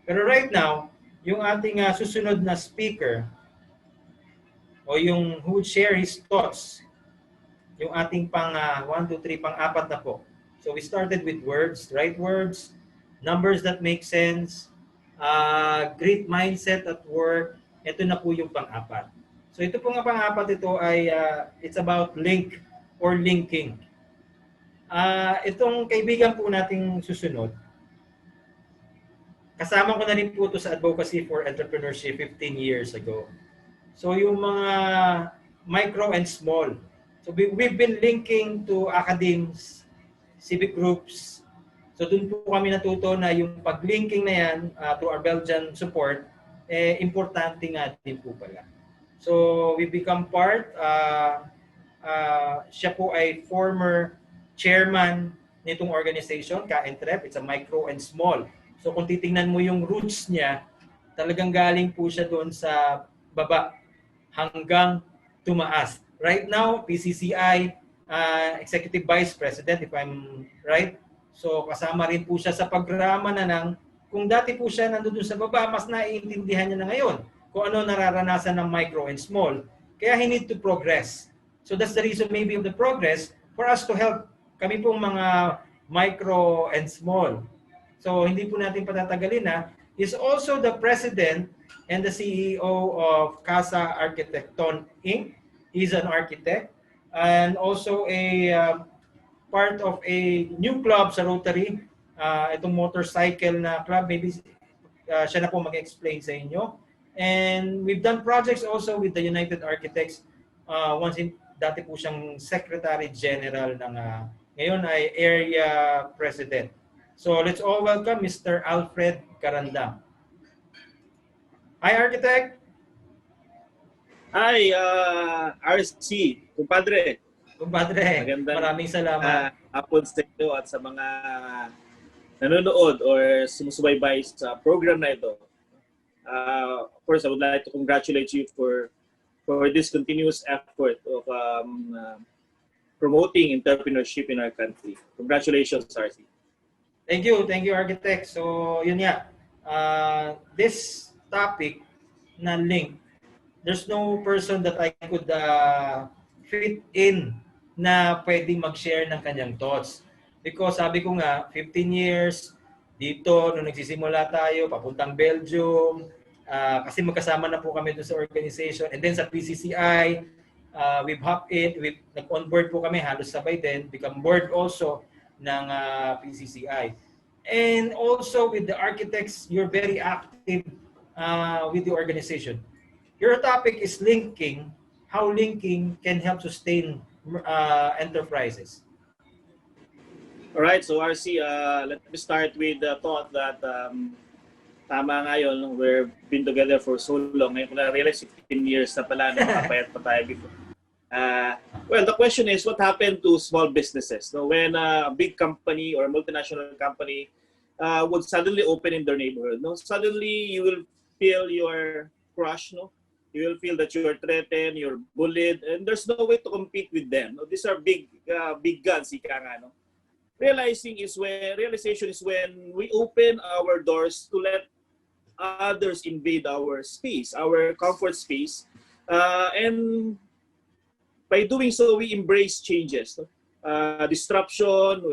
Pero right now, yung ating susunod na speaker o yung who would share his thoughts, yung ating pang 1, 2, 3, pang-apat na po. So we started with words, right words, numbers that make sense, great mindset at work. Ito na po yung pang-apat. So ito po nga pang-apat, ito ay it's about link or linking. Itong kaibigan po nating susunod, kasama ko na rin po ito sa Advocacy for Entrepreneurship 15 years ago. So yung mga micro and small. So we've been linking to academies, civic groups. So doon po kami natuto na yung pag-linking na yan to our Belgian support, importante nga din po pala. So we become part, siya po ay former chairman nitong organization, KaEntrep. It's a micro and small. So kung titingnan mo yung roots niya, talagang galing po siya doon sa baba hanggang tumaas. Right now, PCCI, Executive Vice President, if I'm right. So kasama rin po siya sa programa na ng, kung dati po siya nandun sa baba, mas naiintindihan niya na ngayon kung ano nararanasan ng micro and small. Kaya he need to progress. So that's the reason maybe of the progress for us to help kami pong mga micro and small. So hindi po natin patatagalin na. He's also the president and the CEO of KasaArkhitekton Inc. He's an architect and also a part of a new club sa Rotary, itong motorcycle na club. Maybe siya na po mag-explain sa inyo. And we've done projects also with the United Architects. Dati po siyang Secretary General ng ngayon ay Area President. So let's all welcome Mr. Alfred Carandang. Hi, Architect! Hi, RC, kumpadre. Kumpadre, maraming salamat. Hapon sa inyo at sa mga nanonood or sumusubaybay sa program na ito. Of course, I would like to congratulate you for this continuous effort of promoting entrepreneurship in our country. Congratulations, RC. Thank you, Architect. So, yun nga. This topic na link, there's no person that I could fit in na pwedeng mag-share ng kanyang thoughts. Because sabi ko nga, 15 years dito, nung nagsisimula tayo, papuntang Belgium, kasi magkasama na po kami doon sa organization. And then sa PCCI, we've hopped in, nag-onboard po kami, halos sabay din, become board also ng PCCI. And also with the architects, you're very active with the organization. Your topic is linking, how linking can help sustain enterprises. All right, so RC, let me start with the thought that tama ngayon, we've been together for so long. Ngayon ko na-realize 15 years na pala, nakapayat pa tayo before. Well, the question is, what happened to small businesses? No, when a big company or a multinational company would suddenly open in their neighborhood, no, suddenly you will feel you're crushed, no? You will feel that you're threatened, you're bullied, and there's no way to compete with them. No? These are big guns, ika nga, no? Realization is when we open our doors to let others invade our space, our comfort space, and by doing so, we embrace changes, no? Disruption,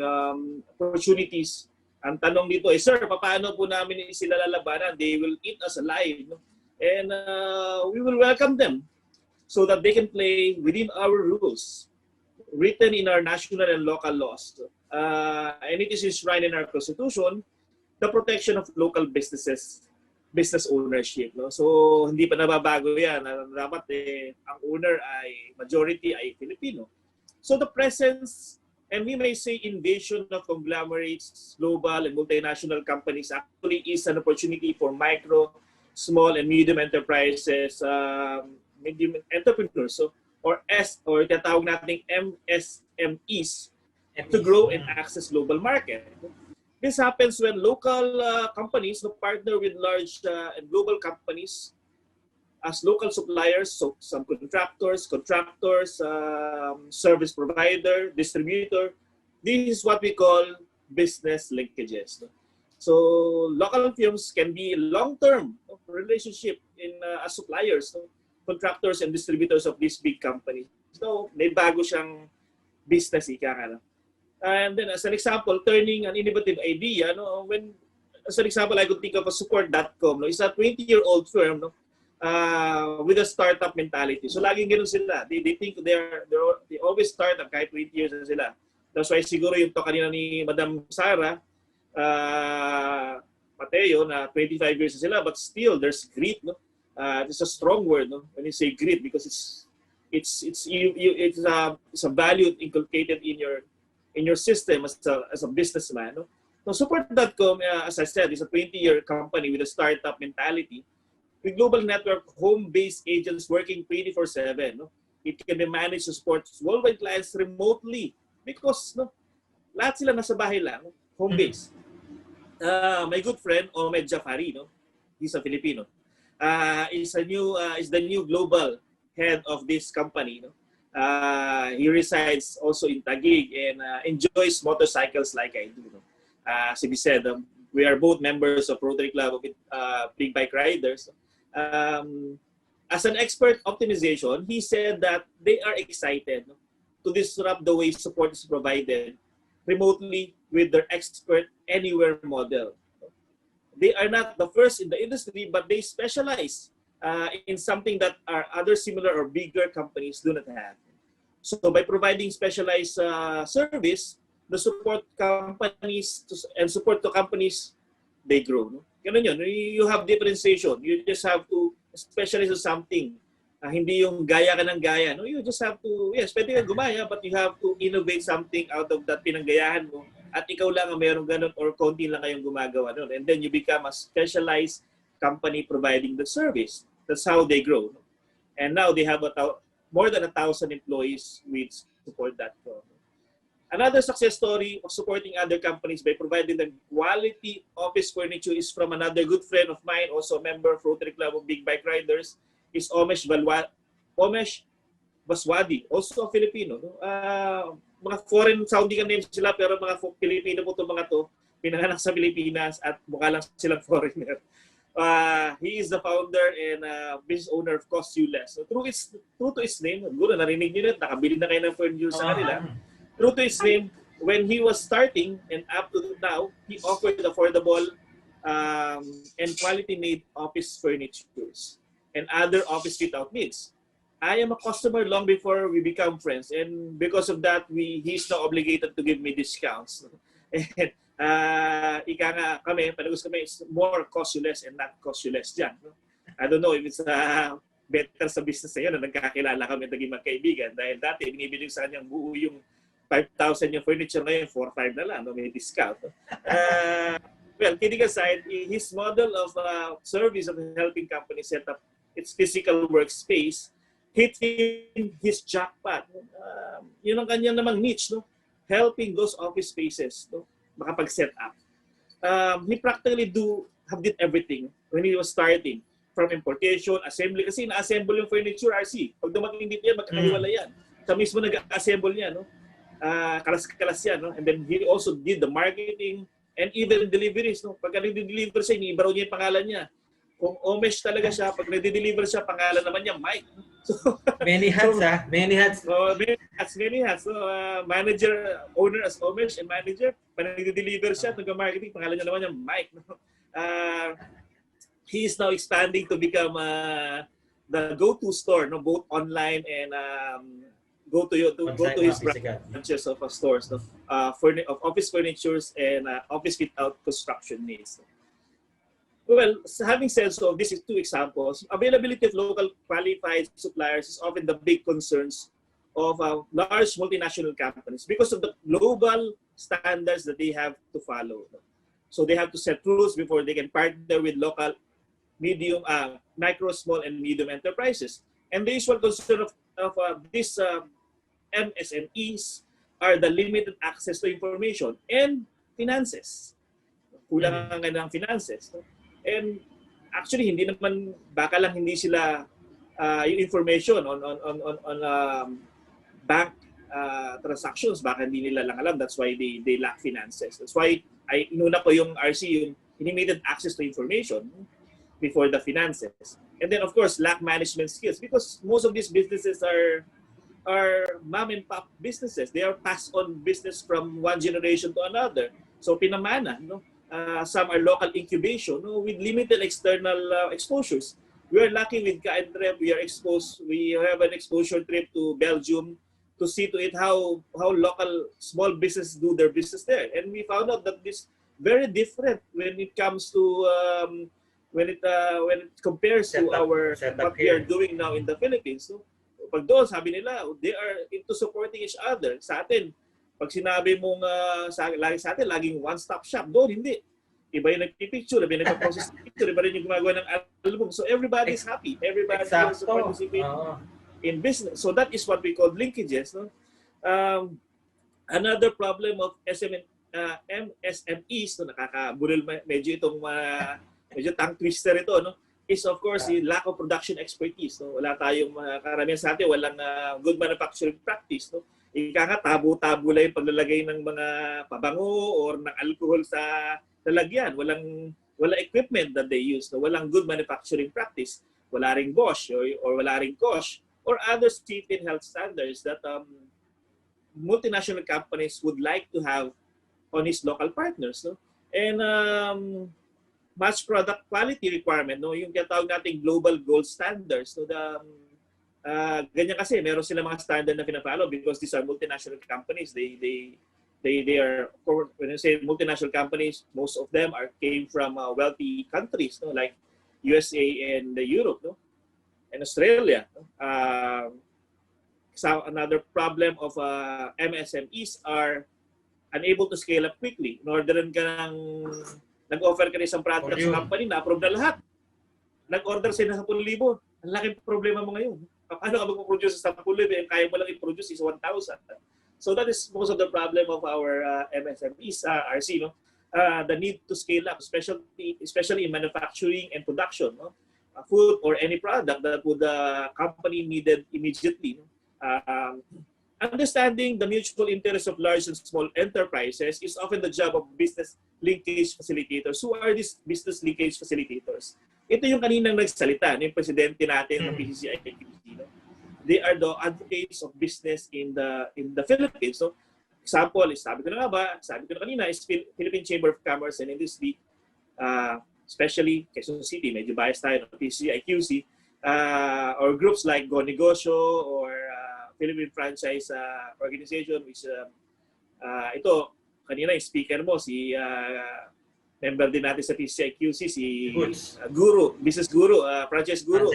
opportunities. Ang tanong dito ay, sir, paano po namin sila lalabanan? They will eat us alive, no? And we will welcome them so that they can play within our rules, written in our national and local laws. And it is enshrined in our constitution, the protection of local businesses, business ownership, no? So hindi pa nababago yan. Dapat ang owner ay majority ay Filipino. So the presence, and we may say invasion of conglomerates, global and multinational companies actually is an opportunity for micro, small and medium enterprises, medium entrepreneurs, so or tinatawag nating MSMEs to grow and access global market. This happens when local companies partner with large and global companies as local suppliers, so some contractors, service provider, distributor. This is what we call business linkages. So local firms can be long-term relationship in as suppliers, contractors and distributors of these big companies. So may bago siyang business ika nga. And then as an example, turning an innovative idea, no, when as an example, I could think of a support.com, no, it's a 20-year-old firm, no, with a startup mentality. So laging ganoon sila. They think they always start up kahit 20 years na sila. That's why siguro yung to kanina ni Madam Sara, Mateo, na 25 years na sila, but still there's grit, no? It's a strong word, no? When you say grit, because it's a value inculcated in your system as a businessman, no? So support.com, as I said, is a 20-year company with a startup mentality, with global network home-based agents working 24/7. No? It can be managed to support worldwide clients remotely because no, lahat sila nasa bahay lang, home-based. My good friend Omed Jafari, no, he's a Filipino, is the new global head of this company. No? He resides also in Taguig and enjoys motorcycles like I do. No? As we said, we are both members of Rotary Club of Big Bike Riders. As an expert optimization, he said that they are excited, no, to disrupt the way support is provided remotely with their expert anywhere model. They are not the first in the industry, but they specialize in something that our other similar or bigger companies do not have. So by providing specialized service, the support companies and support to companies, they grow. No? Ganun yun. You have differentiation. You just have to specialize in something. Hindi yung gaya ka ng gaya. No? You just have to, yes, pwede ka gumaya, but you have to innovate something out of that pinanggayahan mo. At ikaw lang ang meron ganun or konti lang kayong gumagawa nun. And then you become a specialized company providing the service. That's how they grow. No? And now they have more than 1,000 employees with support.com. Another success story of supporting other companies by providing them quality office furniture is from another good friend of mine, also a member of Rotary Club of Big Bike Riders, is Omesh Baswadi, also a Filipino. No? Mga foreign sounding names sila, pero mga Filipino po itong mga to, pinanganak sa Pilipinas at mukha lang silang foreigner. He is the founder and business owner of KasaArkhitekton. So true to his name, siguro narinig nyo na, nakabili na kayo ng furniture sa kanila. True to his name, when he was starting and up to now, he offered affordable and quality-made office furnitures and other office fit-out needs. I am a customer long before we become friends, and because of that, he's now obligated to give me discounts. And ika nga kami, panagos kami, is more cost-less and not cost-less dyan. No? I don't know if it's better sa business na yun na nagkakilala kami at naging magkaibigan dahil dati binibili sa kanyang buo yung 5,000 yung furniture ngayon, 4,500 na lang, no? May discount. Well, kidding aside, his model of service of helping companies set up its physical workspace hit him his jackpot. Yun ang kanyang namang niche, no? Helping those office spaces, no? Makapag-set up. He practically did everything when he was starting. From importation, assembly, kasi na-assemble yung furniture, RC. Pag dumating dito yan, magkakahiwala yan. Siya mismo nag-assemble niya, no? Kalas-kalas yan, no? And then he also did the marketing and even deliveries, no? Pagka nag-deliver siya, iniiba raw niya yung pangalan niya. Kung Omesh talaga siya, pag nag-deliver siya, pangalan naman niya, Mike. So, many hats, many hats. Many hats. So, manager, owner as Omesh, and manager, pag nag-deliver siya, nag-marketing, pangalan niya naman niya, Mike. He is now expanding to become the go-to store, no? Both online and go to his branches of stores, no? Of office furnitures and office fit-out construction needs. Well, having said so, this is two examples. Availability of local qualified suppliers is often the big concerns of large multinational companies because of the global standards that they have to follow. So they have to set rules before they can partner with local, medium, micro, small, and medium enterprises. And the usual concern of these MSMEs are the limited access to information and finances. Kulang ang ng finances. And actually, hindi naman, baka lang hindi sila yung information on bank transactions, baka hindi nila lang alam. That's why they lack finances. That's why inuna ko yung RC, yung limited access to information before the finances. And then, of course, lack management skills because most of these businesses are mom and pop businesses. They are passed on business from one generation to another. So pinamana, no? Some are local incubation, no? With limited external exposures. We are lucky with KaEntrep. We are exposed. We have an exposure trip to Belgium to see to it how local small businesses do their business there, and we found out that this very different when it comes to when it compares to what we are doing now in the Philippines. So, pag doon, sabi nila, they are into supporting each other. Sa atin, pag sinabi mong sa atin, laging one-stop shop. Doon, hindi. Iba yung nagpipicture, iba yung nagpa-process ng picture, iba rin yung gumagawa ng album. So everybody is happy. Everybody wants to participate in business. So that is what we call linkages. No? Another problem of MSMEs, no, nakakabulil medyo itong medyo tongue twister ito, no? Is of course the lack of production expertise. No? Wala tayong karamihan sa atin, walang good manufacturing practice. No? Ika nga, tabu-tabu lang yung paglalagay ng mga pabango or ng alcohol sa lalagyan. Walang equipment that they use. No? Walang good manufacturing practice. Wala ring Bosch or wala ring Koch or other safety and health standards that multinational companies would like to have on its local partners. No? And match product quality requirement, no, yung tinatawag nating global gold standards. So ganyan kasi meron sila mga standard na pina-follow because these are multinational companies. They are, when I say multinational companies, most of them came from wealthy countries, no, like USA and Europe, no, and Australia. So another problem of MSMEs are unable to scale up quickly. In order ka nag-offer ka ng isang product sa company, na-approve na lahat. Nag-order sila ng 10,000. Ang laking problema mo ngayon. Paano ka mag-produce sa 10,000 and kaya mo lang i-produce is 1,000? So that is most of the problem of our MSMEs, RC, no? The need to scale up, especially in manufacturing and production, no? Food or any product that would the company needed immediately. No? Understanding the mutual interest of large and small enterprises is often the job of business linkage facilitators. Who are these business linkage facilitators? Ito yung kaninang nagsalita, yung presidente natin ng PCCI. No? They are the advocates of business in the Philippines. So, example, sabi ko na kanina, is Philippine Chamber of Commerce and Industry, especially Quezon City, medyo biased tayo ng PCCI-QC, or groups like Go Negosyo or Philippine Franchise Organization, which ito, kanina yung speaker mo, si member din natin sa PCCI-QC, si Guru, Business Guru, Franchise Guru,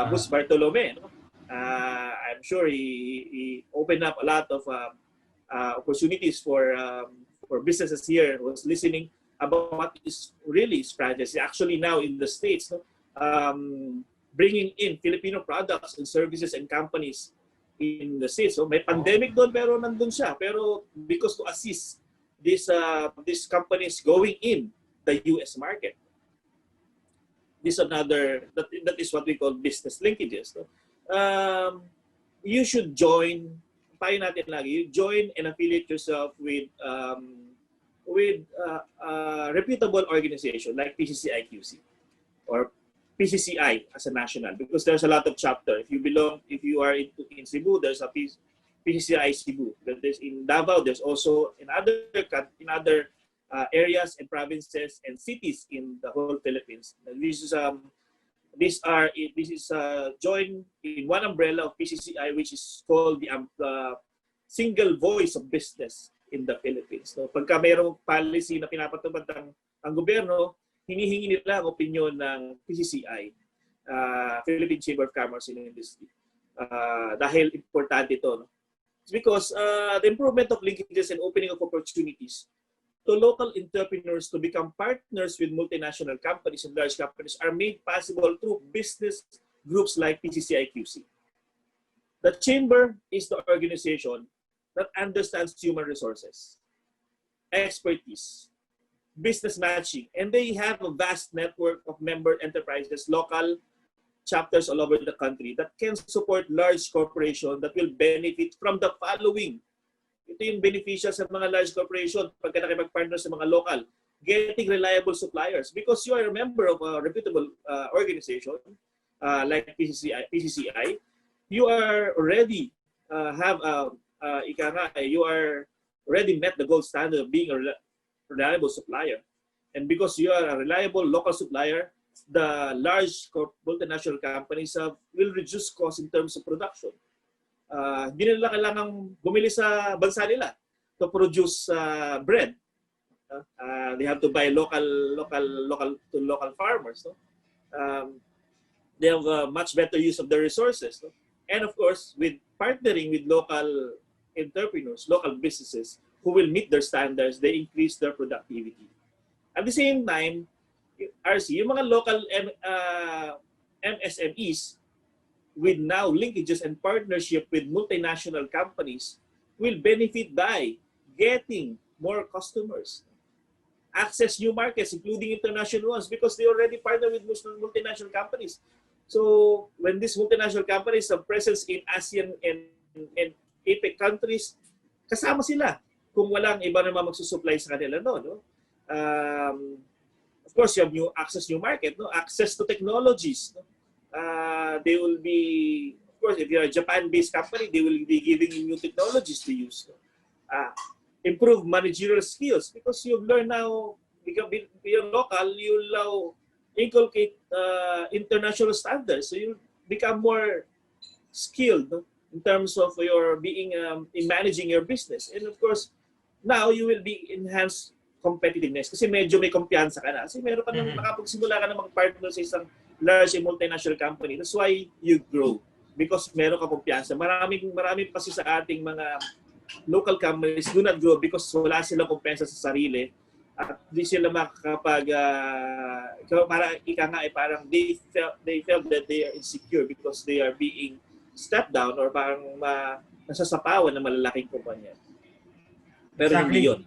Bus Bartolome. No? I'm sure he opened up a lot of opportunities for businesses here. Was listening about what is really his franchise. Actually now in the States, no? Bringing in Filipino products and services and companies in the States. So may pandemic doon pero nandun siya. Pero because to assist these companies going in the US market. This another that is what we call business linkages. No? You should join, payo natin lagi, you join and affiliate yourself with a reputable organization like PCCI-QC or PCCI as a national, because there's a lot of chapter. If you are in Cebu, there's a PCCI Cebu. There's in Davao. There's also in other areas and provinces and cities in the whole Philippines. This is joined in one umbrella of PCCI, which is called the single voice of business in the Philippines. So, pagka mayroong policy na pinapatupad ang gobyerno, hinihingi nila ang opinion ng PCCI, Philippine Chamber of Commerce and Industry. Dahil importante ito. No? It's because the improvement of linkages and opening of opportunities to local entrepreneurs to become partners with multinational companies and large companies are made possible through business groups like PCCI-QC. The Chamber is the organization that understands human resources, expertise, business matching, and they have a vast network of member enterprises, local chapters all over the country that can support large corporations that will benefit from the following. Ito yung beneficial sa mga large corporation pagka nakipag-partner sa mga local. Getting reliable suppliers because you are a member of a reputable organization like PCCI. You are already you are already met the gold standard of being a reliable supplier. And because you are a reliable local supplier, the large multinational companies will reduce costs in terms of production. Hindi nila kailangang bumili sa bansa nila to produce bread. They have to buy local farmers. No? They have a much better use of their resources. No? And of course, with partnering with local entrepreneurs, local businesses who will meet their standards, they increase their productivity. At the same time, RC, yung mga local MSMEs with now linkages and partnership with multinational companies will benefit by getting more customers, access new markets, including international ones, because they already partner with multinational companies. So when these multinational companies have presence in ASEAN and APEC countries, kasama sila kung walang iba naman magsusupply sa kanila. No? Of course, you have new market, no? Access to technologies. No? They will be, of course, if you're a Japan-based company, they will be giving you new technologies to use. No? Improve managerial skills because you've learned now, being local, you'll now inculcate international standards. So you become more skilled, no? In terms of your being in managing your business. And of course, now you will be enhanced competitiveness kasi medyo may kumpiyansa ka na. Kasi meron ka nang nakapagsimula ka na mag-partner sa isang large multinational company. That's why you grow because meron ka kumpiyansa. Marami kasi sa ating mga local companies do not grow because wala silang kumpiyansa sa sarili at di sila makakapag parang they felt that they are insecure because they are being stepped down or parang nasasapawan ng malalaking kumpanya. Pero hindi yun.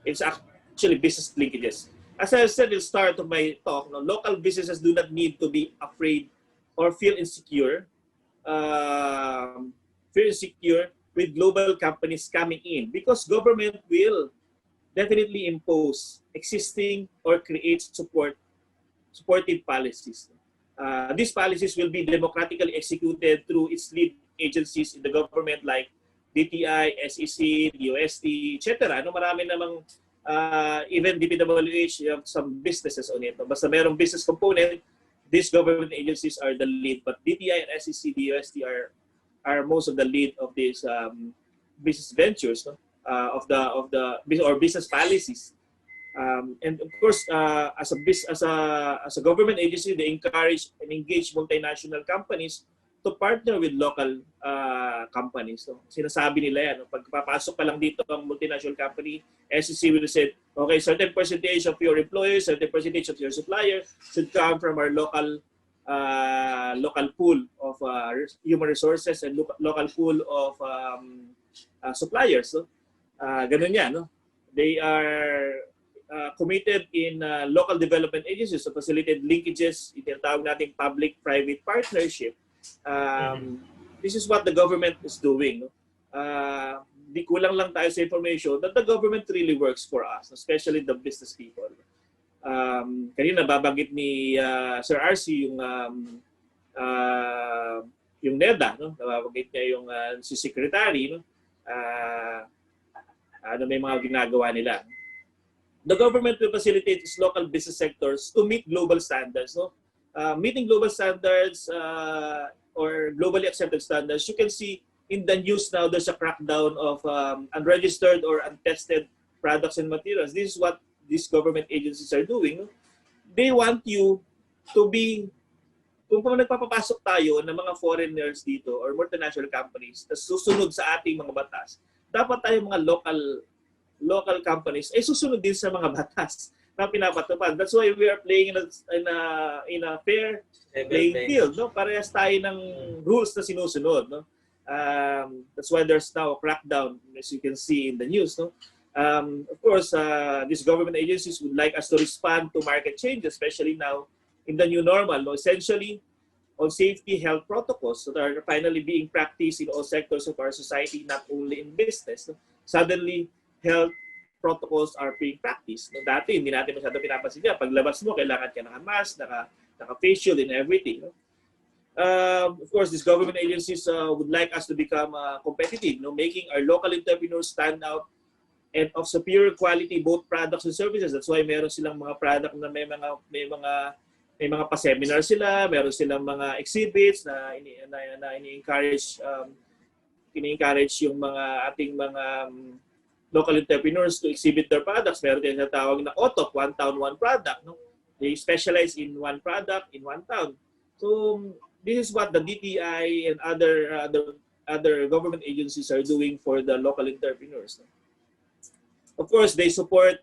It's actually business linkages. As I said at the start of my talk, no, local businesses do not need to be afraid or feel insecure with global companies coming in because government will definitely impose existing or create supportive policies. These policies will be democratically executed through its lead agencies in the government like DTI, SEC, DOST, etc. No, marami namang even DPWH, you have some businesses on it. Basta merong business component, these government agencies are the lead. But DTI and SEC, DOST are most of the lead of these business ventures, no? Of the business policies. And of course, as a government agency, they encourage and engage multinational companies to partner with local companies. So, sinasabi nila yan. Pag papasok pa lang dito ang multinational company, SEC will say, okay, certain percentage of your employees, certain percentage of your supplier should come from our local pool of human resources and local pool of suppliers. So, ganun yan. No? They are committed in local development agencies to facilitate linkages, itinatawag nating public-private partnership. This is what the government is doing. No? Di kulang lang tayo sa information that the government really works for us, especially the business people. Kanina babanggit ni Sir RC yung NEDA, no? Nababanggit niya yung si secretary, no? May mga ginagawa nila. The government will facilitate its local business sectors to meet global standards. No? Meeting global standards or globally accepted standards, you can see in the news now there's a crackdown of unregistered or untested products and materials. This is what these government agencies are doing. No? They want you to be, kung nagpapapasok tayo ng mga foreigners dito or multinational companies na susunod sa ating mga batas, dapat tayo mga local companies ay susunod din sa mga batas na pinapatupad. That's why we are playing in a fair playing field. No? Parehas tayo ng rules na sinusunod. No? That's why there's now a crackdown, as you can see in the news. No? Of course, these government agencies would like us to respond to market changes, especially now in the new normal. No? Essentially, on safety health protocols that are finally being practiced in all sectors of our society, not only in business. No? Suddenly, health protocols are being practiced. No? Dati, hindi natin masyado pinapansin niya. Paglabas mo, kailangan ka naka-mask, naka-facial, and everything. No? Of course, these government agencies would like us to become competitive, no? Making our local entrepreneurs stand out and of superior quality both products and services. That's why meron silang mga product na may mga pa-seminar sila, meron silang mga exhibits na ini-encourage yung mga ating mga local entrepreneurs to exhibit their products. Meron din na tawag na OTOP, one town, one product. No? They specialize in one product in one town. So this is what the DTI and other government agencies are doing for the local entrepreneurs. No? Of course, they support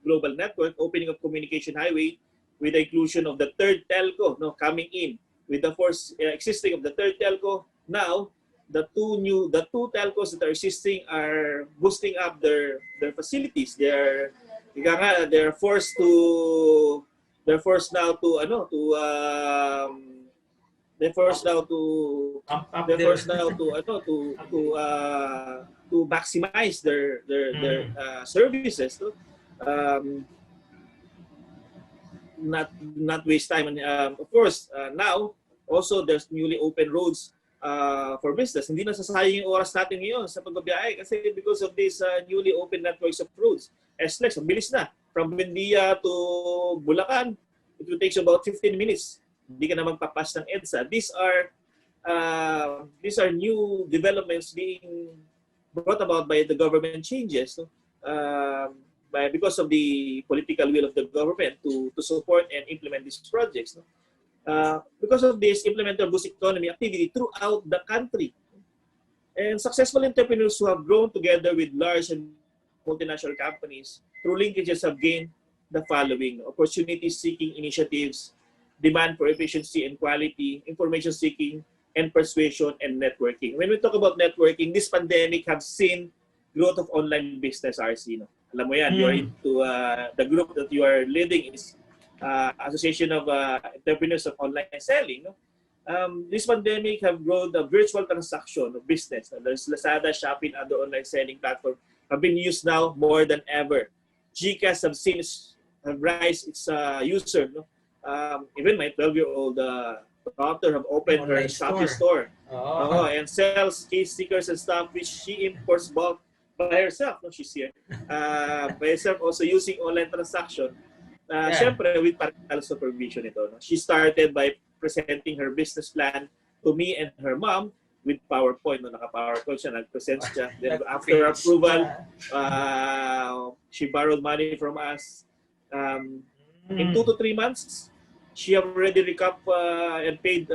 global network, opening of communication highway with the inclusion of the third telco coming in. With the first existing of the third telco, now the two telcos that are existing are boosting up their facilities. They're forced now to maximize their services. No? Not waste time. And of course, now also there's newly open roads for business. Hindi na sasayang yung oras natin ngayon sa pagbabiyahe kasi because of these newly open networks of roads. SLEX, ang bilis na. From Buendia to Bulacan, it will take about 15 minutes. Hindi ka na magpapas ng EDSA. These are new developments being brought about by the government changes. No? Because of the political will of the government to support and implement these projects. No? Because of this, implement boost economy activity throughout the country. And successful entrepreneurs who have grown together with large and multinational companies through linkages have gained the following: opportunity-seeking initiatives, demand for efficiency and quality, information-seeking, and persuasion and networking. When we talk about networking, this pandemic have seen growth of online business, RC. No? Alam mo yan, you're into the group that you are leading is Association of Entrepreneurs of Online Selling. No? This pandemic have grown the virtual transaction of business. There's Lazada, Shopee, and other online selling platforms have been used now more than ever. GCash have raised its user. No? Even my 12-year-old daughter have opened her Shopee store. And sells case stickers and stuff which she imports bulk by herself. No? She's here. By herself also using online transaction. Siyempre, with parental supervision ito. No? She started by presenting her business plan to me and her mom with PowerPoint. No? Naka-PowerPoint siya, nag-present siya. Then after approval, she borrowed money from us. In 2 to 3 months, she already recouped and paid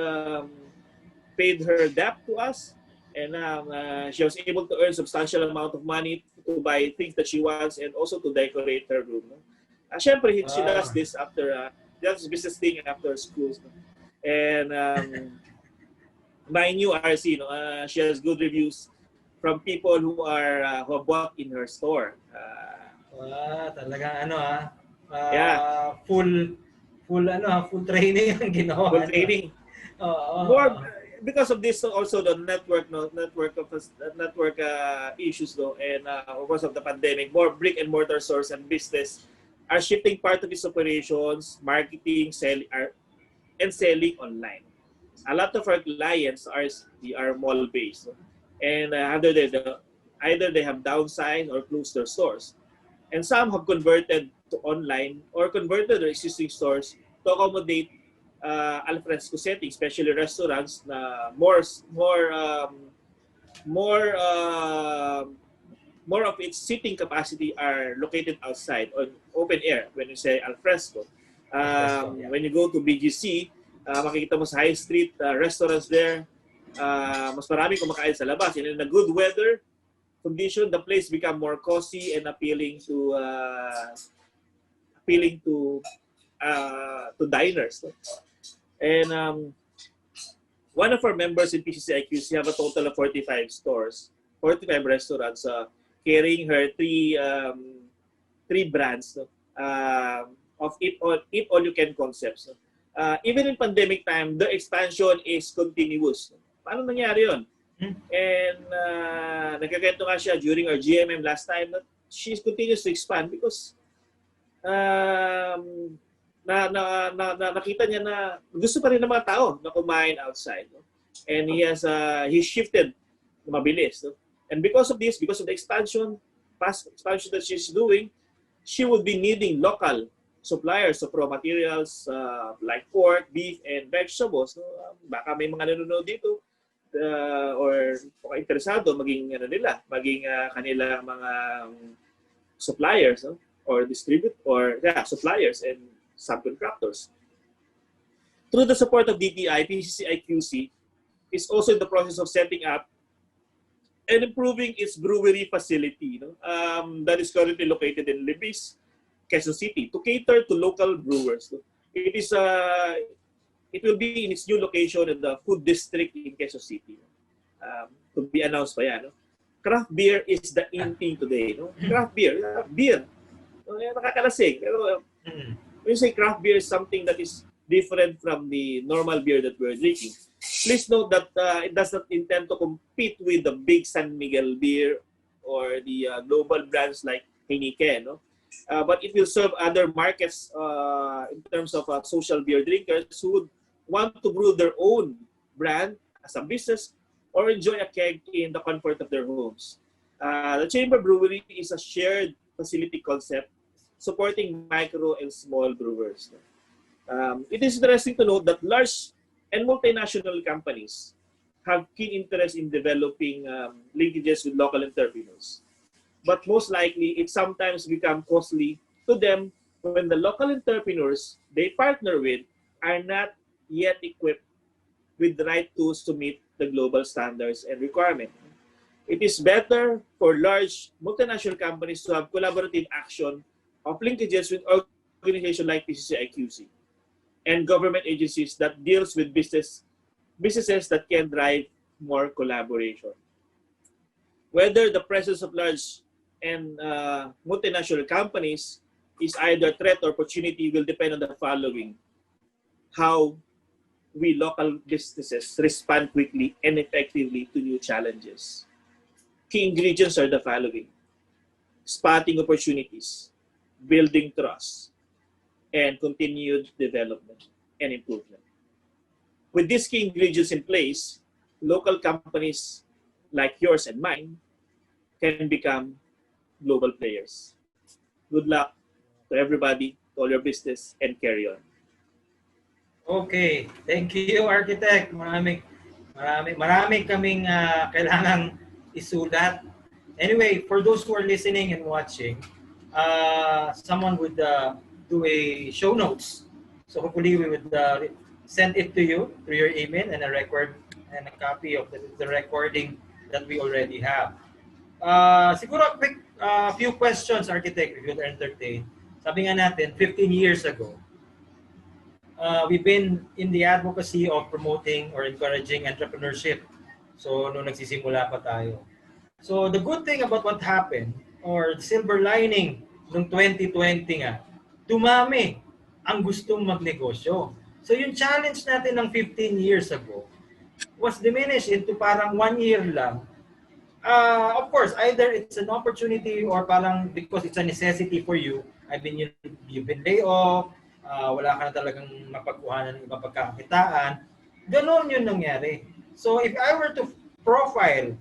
her debt to us. And she was able to earn substantial amount of money to buy things that she wants and also to decorate her room. No? Siyempre, she does this after that's business thing after school. No? And my new RC, no, she has good reviews from people who have bought in her store. Talagang full training ang ginawa. Full training. More because of this also the network issues though, and because of the pandemic, more brick and mortar stores and business are shifting part of its operations, marketing, selling online. A lot of our clients are mall-based, no? And either they have downsized or closed their stores, and some have converted to online or converted their existing stores to accommodate alfresco setting, especially restaurants na more of its seating capacity are located outside on open air. When you say alfresco, when you go to BGC, makikita mo sa high street restaurants there, mas marami kumakain sa labas. And in a good weather condition, the place become more cozy and appealing to diners. No? And one of our members in PCCIQC have a total of 45 stores, 45 restaurants, carrying her three brands, no? Of eat all you can concepts. No? even in pandemic time, the expansion is continuous. Paano nangyari yun? And nagkakento nga siya during our GMM last time that she continues to expand because nakita niya na gusto pa rin ng mga tao na kumain outside. No? And he shifted mabilis. No? And because of this, because of the past expansion that she's doing, she would be needing local suppliers of raw materials like pork, beef, and vegetables. No? Baka may mga nanonood dito or interesado maging kanilang mga suppliers, no? Or suppliers and subcontractors. Through the support of DTI, PCCIQC is also in the process of setting up and improving its brewery facility, no? That is currently located in Libis, Quezon City, to cater to local brewers. No? It will be in its new location in the food district in Quezon City. To be announced pa yan. No? Craft beer is the in thing today. No? Craft beer. No, nakakalasing. Pero when you say craft beer is something that is different from the normal beer that we're drinking, please note that it does not intend to compete with the big San Miguel beer or the global brands like Heineken. No? But it will serve other markets in terms of social beer drinkers who would want to brew their own brand as a business or enjoy a keg in the comfort of their homes. The Chamber Brewery is a shared facility concept supporting micro and small brewers. It is interesting to note that large and multinational companies have keen interest in developing linkages with local entrepreneurs. But most likely, it sometimes becomes costly to them when the local entrepreneurs they partner with are not yet equipped with the right tools to meet the global standards and requirements. It is better for large multinational companies to have collaborative action of linkages with organizations like PCCIQC and government agencies that deals with businesses that can drive more collaboration. Whether the presence of large and multinational companies is either threat or opportunity will depend on the following: how we local businesses respond quickly and effectively to new challenges. Key ingredients are the following: spotting opportunities, building trust, and continued development and improvement. With these key ingredients in place, local companies like yours and mine can become global players. Good luck to everybody, to all your business, and carry on. Okay, thank you, Architect. Marami kaming kailangang isulat. Anyway, for those who are listening and watching, someone would do a show notes. So hopefully we would send it to you through your email and a copy of the recording that we already have. Siguro quick few questions, Architect, if you'll entertain. Sabi nga natin, 15 years ago, we've been in the advocacy of promoting or encouraging entrepreneurship. So, nung nagsisimula pa tayo. So, the good thing about what happened, or the silver lining ng 2020 nga, dumami ang gustong magnegosyo. So, yung challenge natin ng 15 years ago was diminished into parang 1 year lang. Of course, either it's an opportunity or parang because it's a necessity for you. You've been laid off, wala ka na talagang mapagkuhanan ng ibang pagkakakitaan. Ganon yun nangyari. So if I were to profile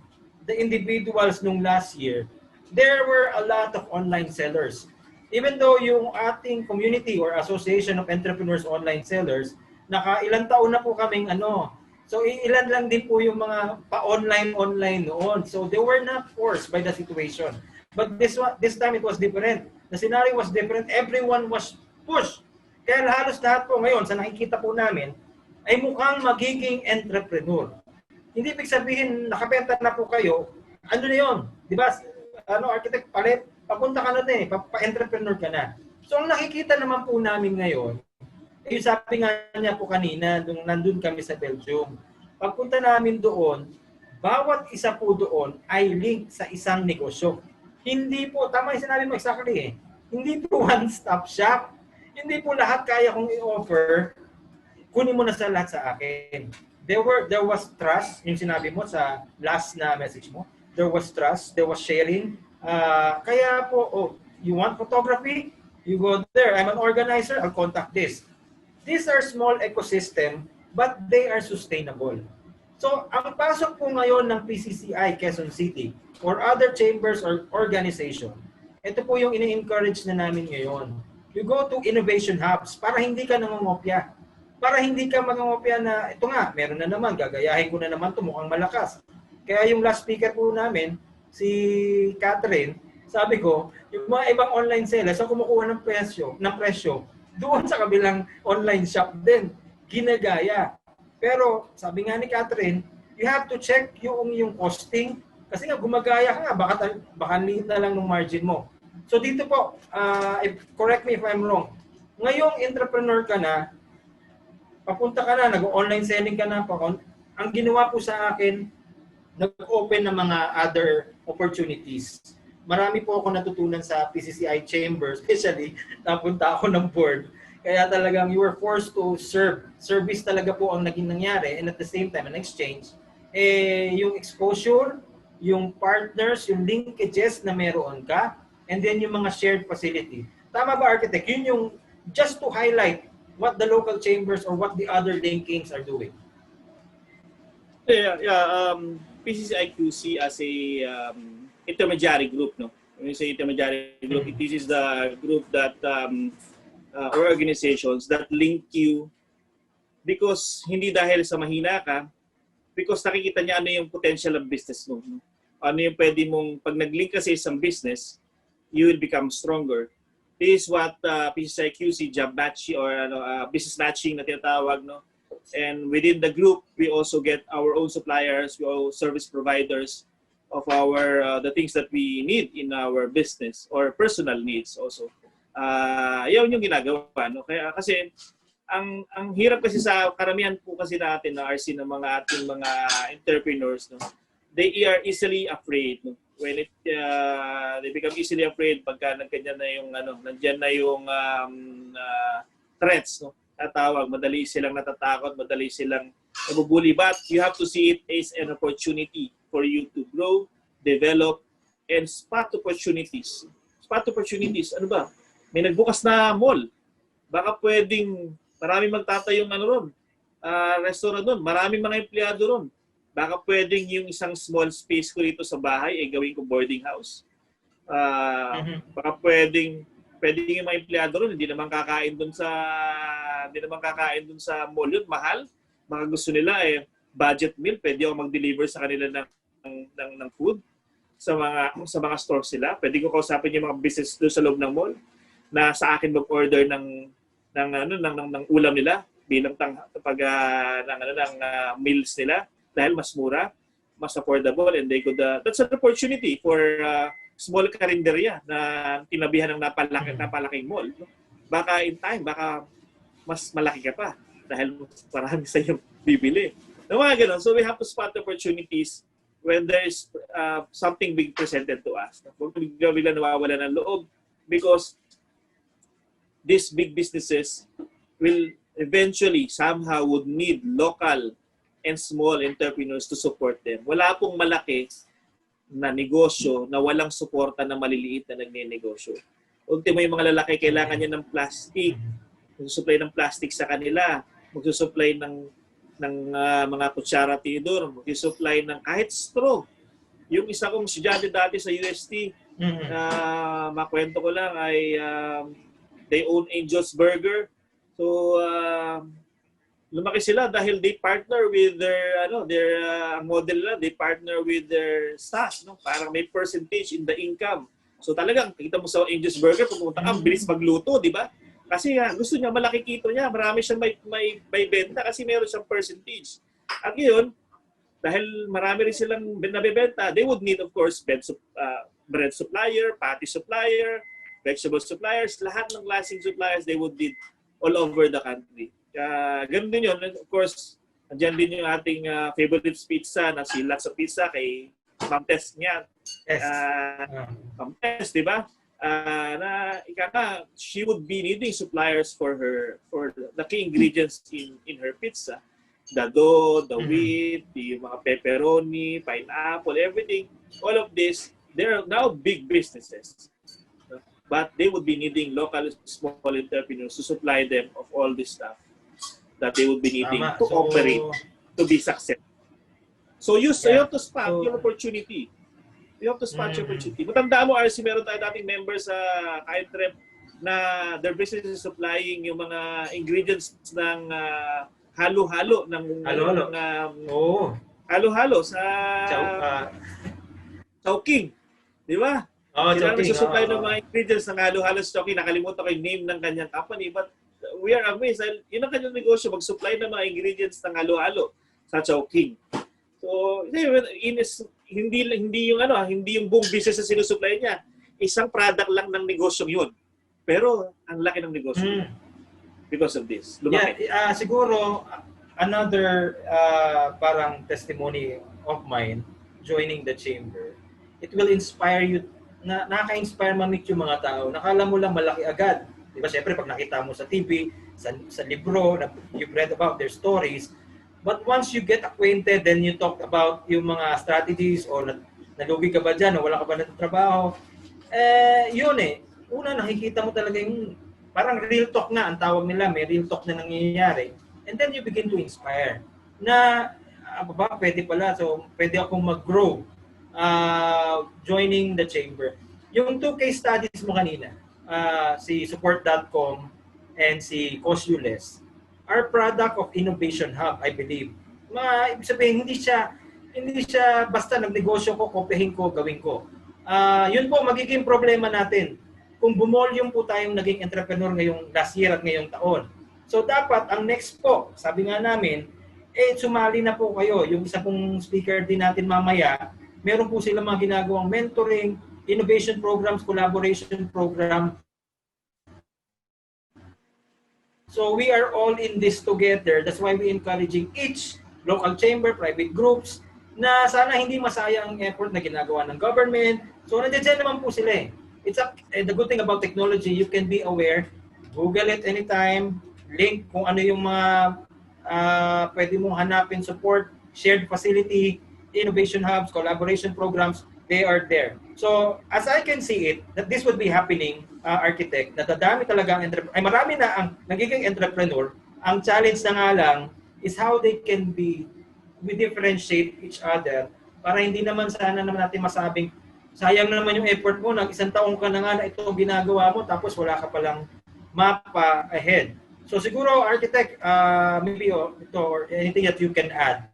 the individuals nung last year, there were a lot of online sellers. Even though yung ating community or association of entrepreneurs online sellers, ilang taon na po kaming so ilan lang din po yung mga pa-online noon. So they were not forced by the situation. But this time it was different. The scenario was different. Everyone was pushed. Kaya halos lahat po ngayon sa nakikita po namin ay mukhang magiging entrepreneur. Hindi ibig sabihin nakabenta na po kayo, ano na yun? Di ba? Architect, papunta ka na din, pa-entrepreneur ka na. So ang nakikita naman po namin ngayon, yung sabi nga niya po kanina, nandun kami sa Belgium. Pagpunta namin doon, bawat isa po doon ay link sa isang negosyo. Hindi po, tama yung sinabi mo exactly hindi po one-stop shop. Hindi po lahat kaya kong i-offer kunin mo na sa lahat sa akin. There was trust, yung sinabi mo sa last na message mo. There was trust, there was sharing. Kaya po, oh, you want photography? You go there. I'm an organizer, I'll contact this. These are small ecosystem, but they are sustainable. So, ang pasok po ngayon ng PCCI Quezon City or other chambers or organization, ito po yung ini-encourage na namin ngayon. You go to innovation hubs para hindi ka nangongopya. Para hindi ka mangongopya na, ito nga, meron na naman, gagayahin ko na naman ito, mukhang malakas. Kaya yung last speaker po namin, si Catherine, sabi ko, yung mga ibang online sellers ang kumukuha ng presyo, doon sa kabilang online shop din, ginagaya. Pero sabi nga ni Catherine, you have to check yung costing kasi nga gumagaya ka nga, baka liit na lang ng margin mo. So dito po, correct me if I'm wrong, ngayong entrepreneur ka na, papunta ka na, nag-online selling ka na, ang ginawa po sa akin, nag-open ng mga other opportunities. Marami po ako natutunan sa PCCI Chamber, especially napunta ako ng board. Kaya talagang you were forced to serve. Service talaga po ang naging nangyari, and at the same time, an exchange. Yung exposure, yung partners, yung linkages na meron ka, and then yung mga shared facility. Tama ba, Architect? Yun yung just to highlight what the local chambers or what the other linkings are doing. PCCI QC as a intermediary group, no? When you say intermediary group, this is the group that or organizations that link you because hindi dahil sa mahina ka, because nakikita niya ano yung potential of business mo. No? Ano yung pwede mong, pag nag-link ka sa isang business, you will become stronger. This is what PCCI QC job matching or business matching na tinatawag, no? And within the group, we also get our own suppliers, we all service providers of our the things that we need in our business or personal needs also. Yan yung ginagawa, no? Kaya kasi ang hirap kasi sa karamihan po kasi natin na RC ng mga ating mga entrepreneurs, no? They are easily afraid, no? When they become easily afraid pagka nandiyan na yung threats, no? Tatawag, madali silang natatakot, madali silang nabubuli. But you have to see it as an opportunity for you to grow, develop, and spot opportunities. Spot opportunities, ano ba? May nagbukas na mall. Baka pwedeng maraming magtatayong restaurant doon. Maraming mga empleyado doon. Baka pwedeng yung isang small space ko dito sa bahay ay gawin ko boarding house. Baka pwedeng yung mga empleyado doon, hindi naman kakain doon sa mall yun, mahal. Mga gusto nila budget meal, pwede ako mag-deliver sa kanila ng food sa mga stores sila. Pwede ko kausapin yung mga business doon sa loob ng mall na sa akin mag-order ng ulam nila bilang meals nila dahil mas mura, mas affordable, and they could that's an opportunity for small karinderya na tinabihan ng napalaking mall. Baka in time, baka mas malaki ka pa dahil marami sa iyong bibili. Mga ganun. So we have to spot opportunities when there's something being presented to us. Huwag bigla nawawala ng loob because these big businesses will eventually somehow would need local and small entrepreneurs to support them. Wala pong malaki na negosyo na walang suporta ng maliliit na nagnenegosyo. Ultimo yung mga lalaki, kailangan niya ng plastic. Magsusupply ng plastic sa kanila. Magsusupply ng mga kutsara tinidor. Magsusupply ng kahit straw. Yung isa kong estudyante dati sa UST, makwento ko lang, ay they own Angel's Burger. So, lumaki sila dahil they partner with their model nila, they partner with their staff, no? Parang may percentage in the income. So talagang kita mo sa Angel's Burger, pumunta ka, bilis magluto, di ba? Kasi gusto niya, malaki kito niya, marami siyang may benta kasi meron siyang percentage. At yun, dahil marami rin silang nabebenta, they would need, of course, bread supplier, patty supplier, vegetable suppliers, lahat ng klaseng suppliers they would need all over the country. Ganun din yun. Of course, andyan din yung ating favorite pizza na silat sa pizza kay Ma'am Tess niya. Ma'am Tess, di ba? na she would be needing suppliers for the key ingredients in her pizza. The dough, the wheat, the mga pepperoni, pineapple, everything. All of this, they're now big businesses. But they would be needing local small entrepreneurs to supply them of all this stuff that they would be needing to operate, to be successful. So you have to spot your opportunity. You have to spot your opportunity. Matandaan mo, RC, meron tayo dating members sa Kaintrep na their business is supplying yung mga ingredients ng halo-halo ng halo-halo sa Chowking. Di ba? Sila nagsusupply ng mga ingredients ng halo-halo sa Chowking. Nakalimutan ko yung name ng kanyang company. But we are amazed. Yun ang kanyang negosyo, mag-supply ng mga ingredients ng halo-halo sa Chowking. So, hindi yung buong business na sinusupply niya. Isang product lang ng negosyo yun. Pero ang laki ng negosyo because of this. Lumaki. Siguro another parang testimony of mine joining the chamber. It will inspire you, nakaka-inspire ma-meet yung mga tao. Nakala mo lang malaki agad. Di ba? Siyempre, pag nakita mo sa TV, sa libro, you've read about their stories. But once you get acquainted, then you talk about yung mga strategies o nalugi ka ba dyan o wala ka ba natatrabaho. Yun una nakikita mo talaga yung parang real talk na, ang tawag nila, may real talk na nangyayari. And then you begin to inspire na, pwede pala, so pwede akong mag-grow joining the chamber. Yung 2 case studies mo kanina, si support.com and si Cosules, are product of Innovation Hub, I believe. Ibig sabihin, hindi siya basta nagnegosyo ko, kopyahin ko, gawin ko. Yun po, magiging problema natin kung bumolyong po tayong naging entrepreneur ngayong last year at ngayong taon. So dapat, ang next po, sabi nga namin, sumali na po kayo. Yung isa pong speaker din natin mamaya, meron po sila mga ginagawang mentoring, innovation programs, collaboration program. So we are all in this together. That's why we encouraging each local chamber, private groups, na sana hindi masayang ang effort na ginagawa ng government. So nandiyan naman po sila the good thing about technology, you can be aware. Google it anytime. Link kung ano yung mga pwede mong hanapin support, shared facility, innovation hubs, collaboration programs, they are there. So, as I can see it, that this would be happening, architect, na dadami talaga marami na ang nagiging entrepreneur. Ang challenge na nga lang is how they can we differentiate each other para hindi naman sana naman natin masabing, sayang naman yung effort mo, isang taong ka na nga na ito ginagawa mo, tapos wala ka palang mapa ahead. So siguro, architect, maybe ito or anything that you can add.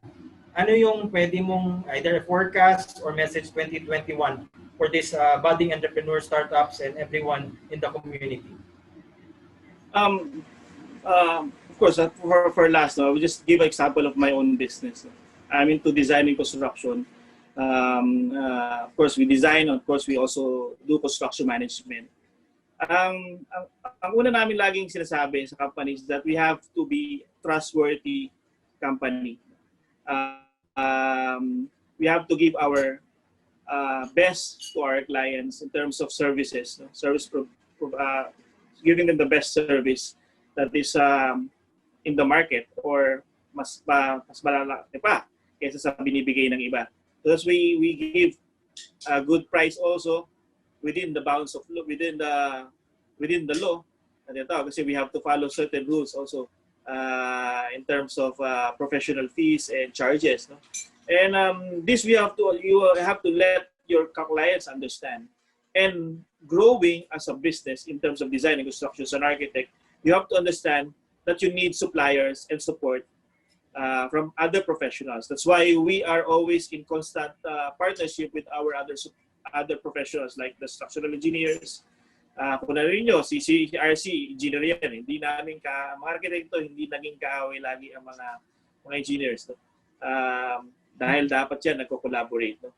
Ano yung pwede mong either forecast or message 2021 for this budding entrepreneur startups and everyone in the community? Of course, for last, I will just give an example of my own business. I'm into designing construction. Of course, we design. Of course, we also do construction management. Ang una namin laging sinasabi sa companies that we have to be trustworthy company. We have to give our best to our clients in terms of services, giving them the best service that is in the market or mas malaki pa kaysa sa binibigay ng iba. So that's we give a good price also within the bounds of within the law. Kasi we have to follow certain rules also. In terms of professional fees and charges, no? And this you have to let your clients understand. And growing as a business in terms of design and construction as an architect, you have to understand that you need suppliers and support from other professionals. That's why we are always in constant partnership with our other professionals like the structural engineers. Kung narinig nyo, si RC, engineer yan. Hindi namin mga arkitekto, hindi naging kaaway lagi ang mga engineers. No? Dahil dapat yan, nagko-collaborate. No?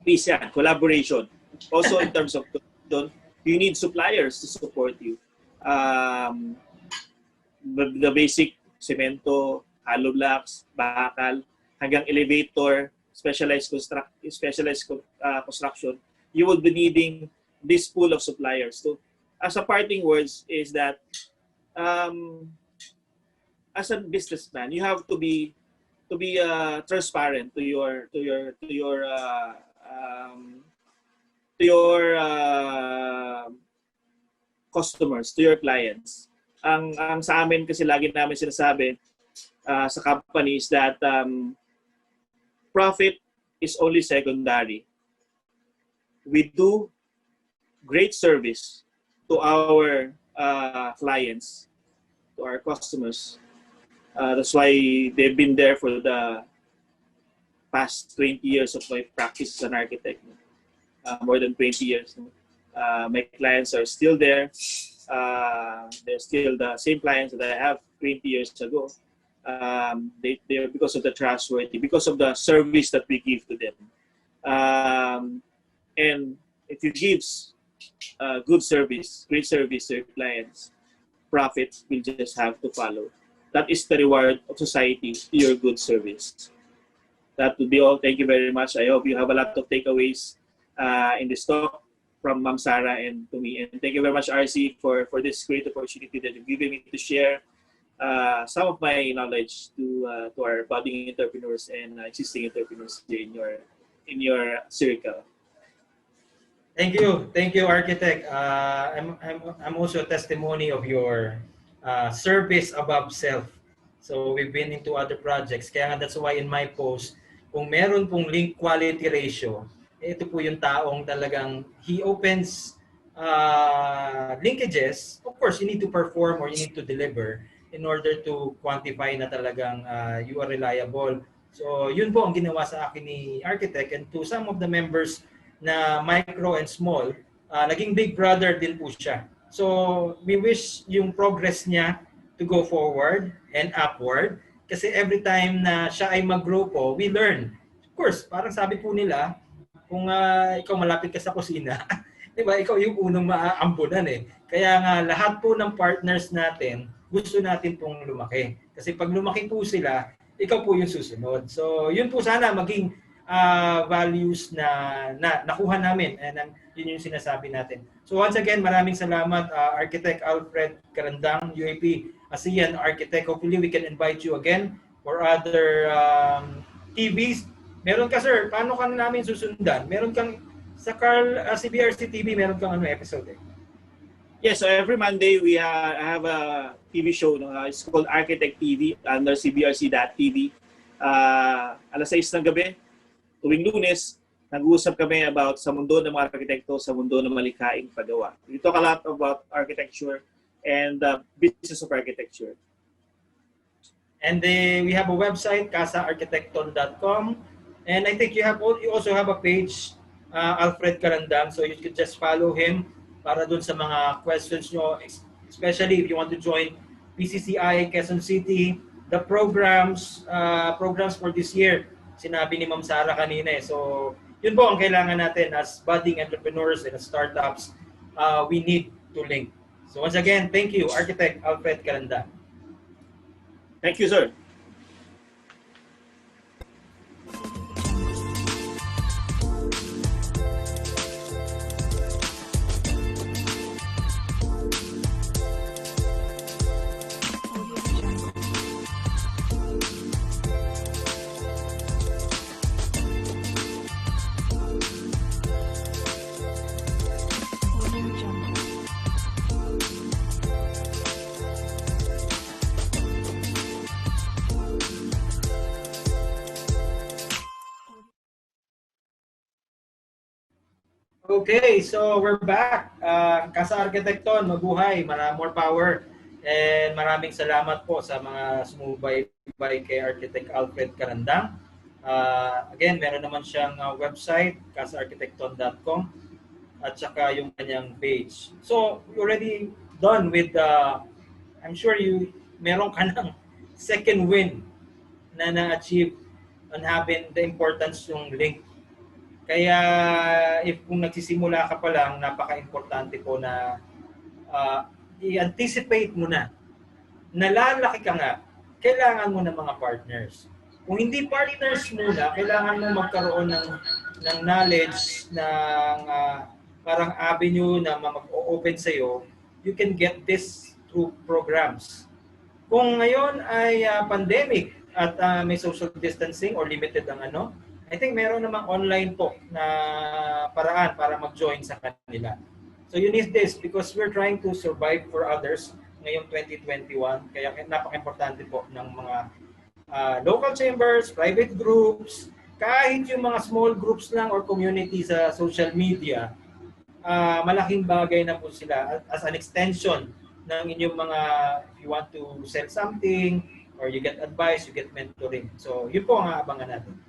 Peace yan, collaboration. Also in terms of you need suppliers to support you. The basic semento, hollow blocks, bakal, hanggang elevator, specialized construction. you will be needing this pool of suppliers. So, as a parting words is that um, as a businessman, you have to be transparent to your customers, to your clients. Ang sa amin kasi lagi namin sinasabi sa company is that profit is only secondary. We do great service to our clients, to our customers. That's why they've been there for the past 20 years of my practice as an architect. More than 20 years. My clients are still there. They're still the same clients that I have 20 years ago. They're because of the trustworthy, because of the service that we give to them. And if you give good service, great service to your clients, profits will just have to follow. That is the reward of society to your good service. That would be all. Thank you very much. I hope you have a lot of takeaways in this talk from Ma'am Sarah and to me. And thank you very much, RC, for this great opportunity that you've given me to share some of my knowledge to our budding entrepreneurs and existing entrepreneurs here in your circle. Thank you, Architect. I'm also a testimony of your service above self. So we've been into other projects. Kaya nga that's why in my post, kung meron pong link quality ratio, ito po yung taong talagang he opens linkages. Of course, you need to perform or you need to deliver in order to quantify na talagang you are reliable. So yun po ang ginawa sa akin ni Architect, and to some of the members na micro and small, naging big brother din po siya. So we wish yung progress niya to go forward and upward, kasi every time na siya ay mag-grow po, we learn. Of course, parang sabi po nila, kung ikaw malapit ka sa kusina, di ba, ikaw yung unang maaambunan eh. Kaya nga lahat po ng partners natin, gusto natin pong lumaki. Kasi pag lumaki po sila, ikaw po yung susunod. So yun po sana maging values na nakuha namin, and yun yung sinasabi natin. So once again, maraming salamat, Architect Alfred Carandang, UAP ASEAN Architect. Hopefully we can invite you again for other TVs. Meron ka, sir, paano ka namin susundan? Meron kang sa CBRC TV, meron kang episode eh? Yes, so every Monday we have a TV show. It's called Architect TV under CBRC.tv. Alas 6 ng gabi, tuwing Lunes, nag-uusap kami about sa mundo ng mga arkitekto, sa mundo ng malikhaing paggawa. We talk a lot about architecture and the business of architecture. And we have a website, KasaArkhitekton.com. And I think you also have a page, Alfred Carandang, so you could just follow him para dun sa mga questions nyo, especially if you want to join PCCI, Quezon City, the programs for this year. Sinabi ni Ma'am Sarah kanina eh. So, yun po ang kailangan natin as budding entrepreneurs and as startups. We need to link. So once again, thank you, Architect Alfred Carandang. Thank you, sir. Okay, so we're back. KasaArkhitekton, mabuhay, more power. And maraming salamat po sa mga sumubaybay kay Architect Alfred Carandang. Again, meron naman siyang website, kasaarkhitekton.com, at saka yung kanyang page. So, we already done with, I'm sure meron ka ng second win na na-achieve on having the importance yung link. Kaya kung nagsisimula ka pa lang, napaka-importante po na i-anticipate mo na. Nalalaki ka nga, kailangan mo ng mga partners. Kung hindi partners muna, kailangan mo magkaroon ng ng knowledge, ng parang avenue na mag-open sa'yo, you can get this through programs. Kung ngayon ay pandemic at may social distancing or limited ang I think meron namang online po na paraan para mag-join sa kanila. So you need this because we're trying to survive for others ngayong 2021. Kaya napaka-importante po ng mga local chambers, private groups, kahit yung mga small groups lang or community sa social media, malaking bagay na po sila as an extension ng inyong mga, if you want to sell something or you get advice, you get mentoring. So yun po ang aabangan natin.